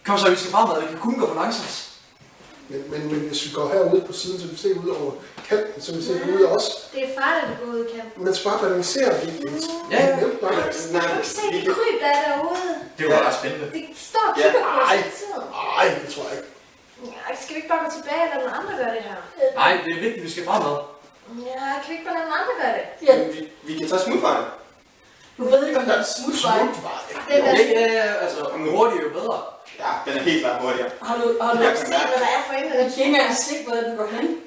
Kom så, vi skal fremad, vi kan kun gå for langsomt. Men hvis vi går herude på siden, så vi ser ud over kanten, så vi ser ud af os. Det er farligt at gå ud i kanten. Man skal bare balancere lidt. Ja. Kan du ikke se de kryb, der er derude? Det var ret spændende. De står og kigger på os hele tiden. Nej, det tror jeg ikke. Ja, skal vi ikke bare gå tilbage og lade nogle andre gøre det her? Nej, det er vigtigt, vi skal fremad. Ja, kan vi ikke bare lade nogle andre gøre det? Ja, Vi kan tage smutvejen. du ved ikke, om der er smutvej. Ja, altså, jo hurtigere jo bedre. Ja, den er helt klart hurtigere. Har du Se, hvad der er for enden af Jeg den kan ikke engang se, hvordan den går hen.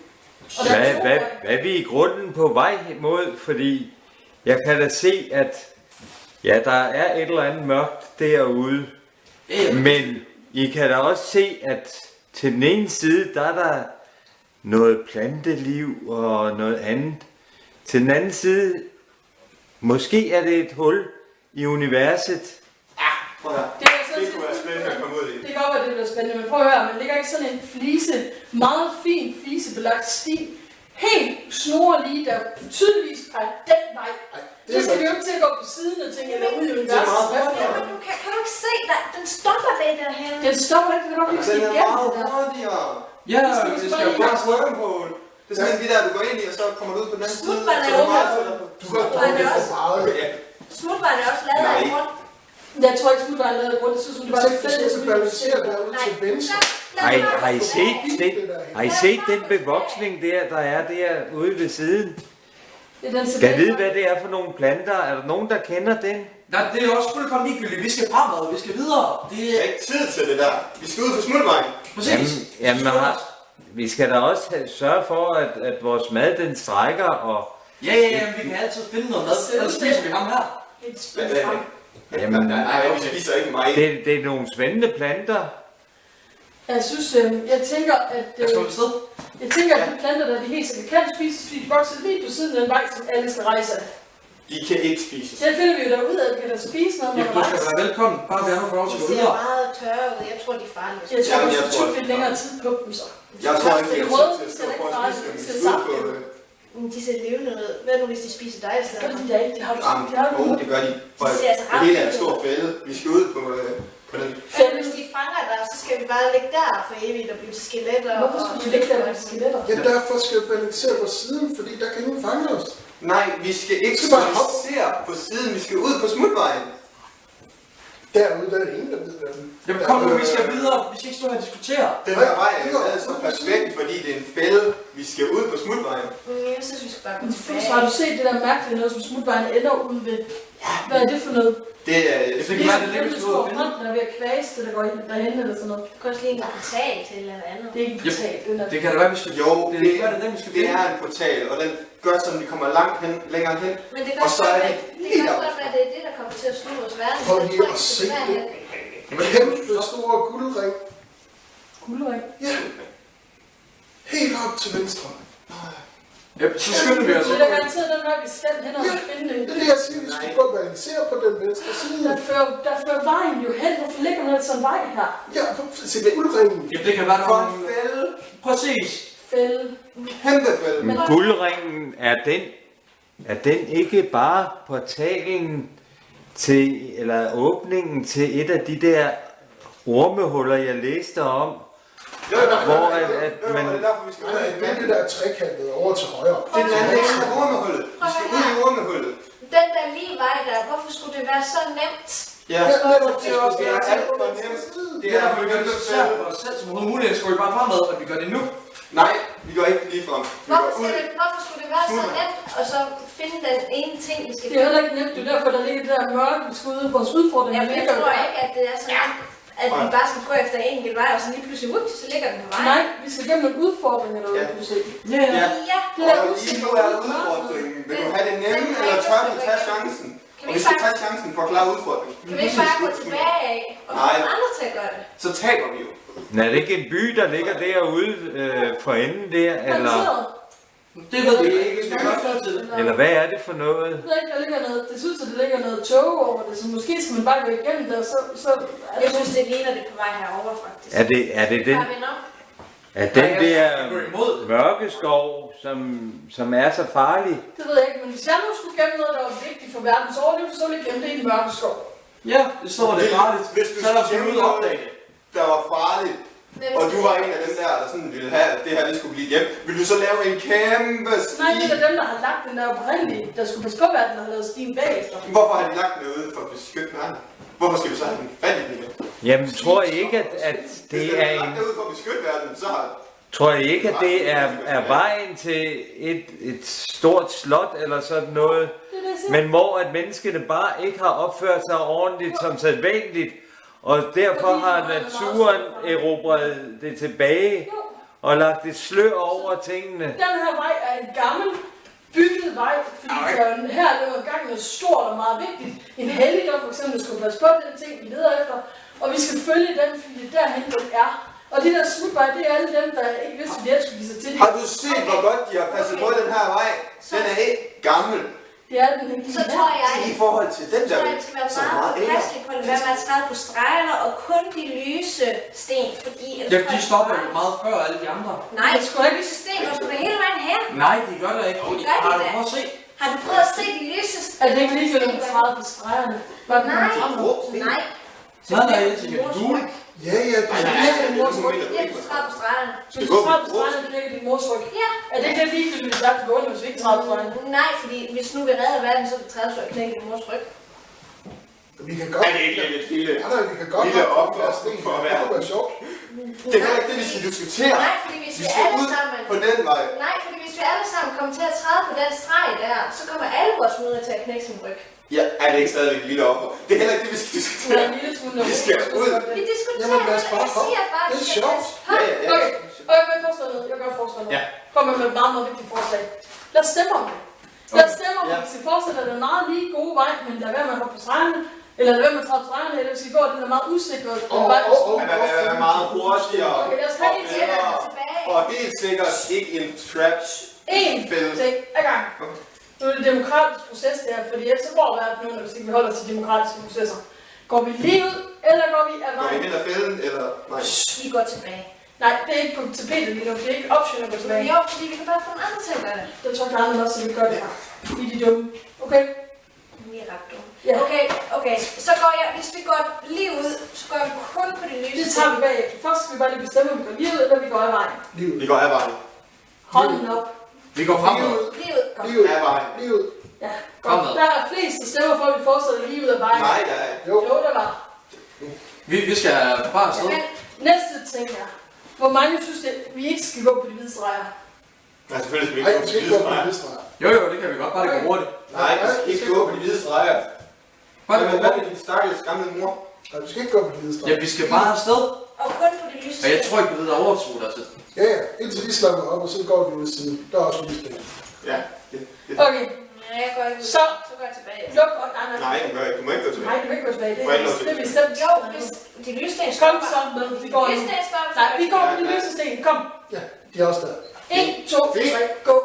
Og der er to Hvad veje. er vi i grunden på vej mod? Fordi jeg kan da se, at ja, der er et eller andet mørkt derude. Men I kan da også se, at til den ene side, der er der noget planteliv og noget andet. Til den anden side, måske er det et hul i universet. Prøv at høre. Det kunne være spændende at komme ud i. Det kan godt være, det bliver spændende, men prøv at høre, man ligger ikke sådan en flise, meget fin flisebelagt sti, helt snorlige, der tydeligvis peger den vej. Så skal vi jo ikke til at gå på siden og tænke, at der er ude i universet. Ja, men kan du ikke se, den stopper ved derhen? Den stopper ikke, det er godt, vi Den skal er igennem meget det der. hurtigere. Ja, Vi skal det bare skal jo lige bare Bare svømme på. Det er sådan en, de der, du går ind i, og så kommer du ud på den anden side. Smutvejen er Så er du jo meget også- tættere på. Du kan bruge det for meget. Ja. Smutvejen er også lavet af Nej. grund. Jeg tror ikke, smutvejen lavede rundt, det synes hun, det var Hvis lidt vi skal balancere derude til venstre. Har I set den bevoksning der er derude ved siden? Det er den Skal jeg vide, hvad det er for nogle planter? Er der nogen, der kender den? Nej, det er også fuldkommen ligegyldigt. Vi skal fremad, vi skal videre. Det Der er ikke tid til det der. Vi skal ud på smutvejen. præcis. Jamen, vi skal da også sørge for, at vores mad den strækker, og Ja, vi kan altid finde noget mad, ellers spiser vi ham her. Et spil frem. jamen, Nej, vi spiser ikke meget. det er nogle spændende planter. Jeg synes, jeg tænker, at Jeg skal vi sted. de planter, der er de helt sikkert kan spises, fordi de vokser lige på siden af den vej, som alle skal rejse af. De kan ikke spises. Det finder vi jo derude, at kan der spise noget, når Jamen, man du skal rejser. være velkommen. Bare vi har få lov til De at gå ser videre. meget tørre ud. Jeg tror, de er farlige. Jeg tror, Jamen, vi jeg skal tror, tage det lidt er længere tid på dem så. Jeg tror ikke, Det vi er har røde, tid det til ser at ikke stå på farligt, at det spise. ser Vi skal ud saftigt. på De ser levende ud. Hvad nu, hvis de spiser dig i stedet? Gør de da ikke, det har du Jamen, det har du. det gør de. For De ser altså det hele er en ret stor fælde. Vi skal ud på den. Men hvis de fanger dig, så skal vi bare ligge der for evigt og blive til skeletter. Hvorfor skulle vi ligge der med skeletter? Ja, derfor skal vi balancere på siden, fordi der kan ingen fange os. Nej, vi skal ikke skal bare hoppe. balancere på siden. Vi skal ud på smutvejen. Derude, der er det ingen, der ved, hvad den. Jamen kom nu, vi skal videre. Vi skal ikke stå her og diskutere. Den her vej er lavet så perfekt, fordi det er en fælde. Vi skal ud på smutvejen. Jeg synes, vi skal bare gå tilbage. Så har du set det der mærkelige noget, som smutvejen ender ud ved? Hvad er det for noget? Det er... Det Det kan er være, det sådan ligger, en vi skal ud og stor finde. hånd, der er ved at kvæse det, der går derhen eller sådan noget. Du kan også lige en portal til et eller andet. Det er ikke betalt, den er. Det kan da være, vi skal... Jo, det det, kan være, det er den, vi skal det finde. er en portal, og den gør sådan, at vi kommer langt hen, længere hen. Men det kan Og også så godt er være, det det lige kan også der. godt være, det er det, der kommer til at slutte vores verden. Prøv Jeg lige tror at ikke, se det skal være det. her. Kæmpe store guldring. Guldring. Ja. Helt op til venstre. Ja, så skynder vi os. Det er da garanteret den vej, vi skal hen og finde det. Det er det, jeg siger. Vi skal gå og balancere på den venstre side. Der fører vejen jo hen. Hvorfor ligger man sådan en vej her? Ja, se guldringen. Jamen, det kan være, der For var en en... fælde. Præcis. Fælde. Kæmpe fælde. Men guldringen, er den ikke bare portalen til, eller åbningen til et af de der ormehuller, jeg læste om? Hvor man... Det er derfor, vi skal ud i den Det er det anden. der trekantet over til højre. Det er den anden ende af ormehullet. Vi skal ud i ormehullet. Den der lige vej der, hvorfor skulle det være så nemt? Ja, Ja, netop. det er alt for nemt. Det Det er er, vi gør det så svært for os selv som overhovedet muligt. Skal vi bare fremad, og vi gør det nu? Nej, vi går ikke lige frem. Vi går ud. Hvorfor skulle det være så nemt, og så finde den ene ting, vi skal Det er heller ikke nemt. Det er derfor, der ligger det der mørke, vi skal ud i vores udfordring. Jamen, jeg tror ikke, at det er sådan, at vi bare skal gå efter en enkelt vej, og så lige pludselig, whoops, så ligger den på vejen. Nej, vi skal gennem en udfordring eller noget, Ja. du kan se. Ja. Ja, Ja, Det er og lige nu er udfordringen. Vil du have det nemme, eller tør du tage chancen? Og vi skal tage chancen for at klare udfordringen. kan vi ikke bare gå tilbage af, og få Nej. nogle andre til at gøre det? Så taber vi jo. Men er det ikke en by, der ligger derude for enden der, eller, Det ved vi ikke. Vi skal gøre før til det. eller hvad er det for noget? Jeg ved ikke, der ligger noget, det synes, at der ligger noget tog over det, så måske skal man bare gå igennem det, og så er Jeg det synes, det ligner det på vej herover faktisk. Er det den, Har vi nok? er den Nej, der jeg går imod. mørke skov, som er så farlig? Det ved jeg ikke, men hvis jeg nu skulle gemme noget, der var vigtigt for verdens overlevelse, så ville jeg gemme det i en mørke skov. Ja, det står det farligt. Hvis du Så er der skal ud gemme og opdage det. der var farligt, og du var en af dem der sådan ville have, at det her det skulle blive hjem, vil du så lave en kæmpe sti? Nej, det er dem, der har lagt den der oprindelige, der skulle passe på verden, der har lavet stien bagefter. Hvorfor har de lagt den ude for at beskytte verden? Hvorfor skal vi så have den fat i den? Jamen, tror I ikke, at Hvis det den er er lagt en... derude for at beskytte verden, så har... Tror I ikke, at det er vejen til et stort slot eller sådan noget? Men hvor at menneskene bare ikke har opført sig ordentligt som sædvanligt, og derfor har naturen erobret det tilbage og lagt et slør over tingene. Den her vej er en gammel bygget vej, fordi her er noget gang noget stort og meget vigtigt. En helligdom for eksempel skulle passe på den ting, vi leder efter, og vi skal følge den, fordi det er derhen, den er. Og det der smutvej, det er alle dem, der ikke vidste, at de skulle give sig til. Har du set, hvor godt de har passet på den her vej? Den er ikke gammel. Det er den ikke. Så tror jeg, I forhold til den så der, tror jeg, det skal være så meget meget ældre. påpasselig på at lade være med at træde på stregerne og kun de lyse sten, fordi... Ja, de stopper jo meget før alle de andre. Nej, det skulle ikke lyse sten, og skulle det hele vejen hen. Nej, de gør det ikke. Det gør de Har du da. prøvet at se? Har du prøvet at se de lyse sten? Er det ikke lige, at man træder på stregerne? Nej. Nej, jeg tænker gule. Ja, ja, det Nej, er nej, Ja, det er sådan, det er på træde på stregerne. Hvis du træder på stregerne, det ligger din mors ryg. Ja. Er det ikke det ligegyldigt, hvis jeg går hvis vi ikke træder på stregerne? Nej, fordi hvis nu vi redder verden, så er det træde, så jeg knækker din mors ryg. Vi kan godt... Er det ikke lidt lille? Nej, vi kan godt Lille have offer flere sten. for at Det være. kunne være sjovt. Det er heller ikke det, vi skal diskutere. Nej, fordi hvis Vi vi skal alle ud sammen... på den vej. Nej, fordi hvis vi alle sammen kommer til at træde på den streg der, så kommer alle vores mødre til at knække sin ryg. Ja, er det ikke stadigvæk et lille offer? Det er heller ikke det, vi skal Det er diskutere. en lille smule. Vi skal ud. Vi diskuterer, Jamen, lad os bare jeg siger bare, Det er vi skal sjovt. passe på. Ja, ja, ja. Okay, og jeg vil foreslå noget. Jeg gør forslag noget. Ja. Kommer med et meget, meget vigtigt forslag. Lad os stemme om det. Lad os stemme om det. Hvis vi fortsætter den meget lige gode vej, men lad være med at hoppe på stregerne, eller lad være med at træde på stregerne, eller hvis vi går den er meget usikret. Man vil være meget hurtigere Okay, lad os tage en til. Tilbage. og helt sikkert ikke en trap. En ting ad gang. Nu er det demokratisk proces der, fordi ellers så går verden nu, hvis ikke vi holder til demokratiske processer. Går vi lige ud, eller går vi af Går vi vejen? hen ad fælden, eller nej? Vi går tilbage. Nej, det er ikke på tapetet lige nu, det er ikke option at gå tilbage. Jo, fordi vi kan bare få en anden til at gøre det. Det tror jeg, der er andre også, så vi gør det her. Vi er de dumme. Okay? Vi er ret dumme. Ja. Okay. Så går jeg, hvis vi går lige ud, så går vi kun på det lyse. Det tager vi bagefter. Først skal vi bare lige bestemme, om vi går lige ud, eller vi går af vejen. Vi går af vejen. Hånden op. Vi går fremad. Lige ud. Kom. Lige ud. Af vejen. Lige ud. Ja, Fremad. godt. Der er flest, der stemmer for, at vi fortsætter lige ud af vejen. Nej, der er Jo. Jo, der var. Vi skal bare afsted. Men Næste ting er, hvor mange synes, at vi ikke skal gå på de hvide streger? Nej, selvfølgelig skal vi Nej, ikke vi gå skal på de ikke hvide gå på streger. det streger. Jo, det kan vi godt. Bare det går hurtigt. Nej, vi skal ikke gå på de hvide streger. Bare det går Hvad hurtigt. med din stakkels gamle mor? Nej, vi skal ikke gå på det streger. Ja, vi skal bare afsted. og kun på det lyse. Og jeg tror ikke, du ved, der overtog dig til. Ja, ja. Indtil de slapper op, og så går vi ud til siden. Der er også lyst til. Ja. Okay, Ja, jeg går ikke ud. Så. Så går jeg tilbage. luk og Nej, du gør ikke. Du må ikke gå tilbage. Nej, du kan ikke gå tilbage. Det Får jeg lov til er det, vi stemte. Jo, hvis de lyse sten Kom så med, vi går nu. Lyse sten stopper. Nej, vi går på de lyse sten. Kom. Ja, de er også der. 1, 2, 3, gå.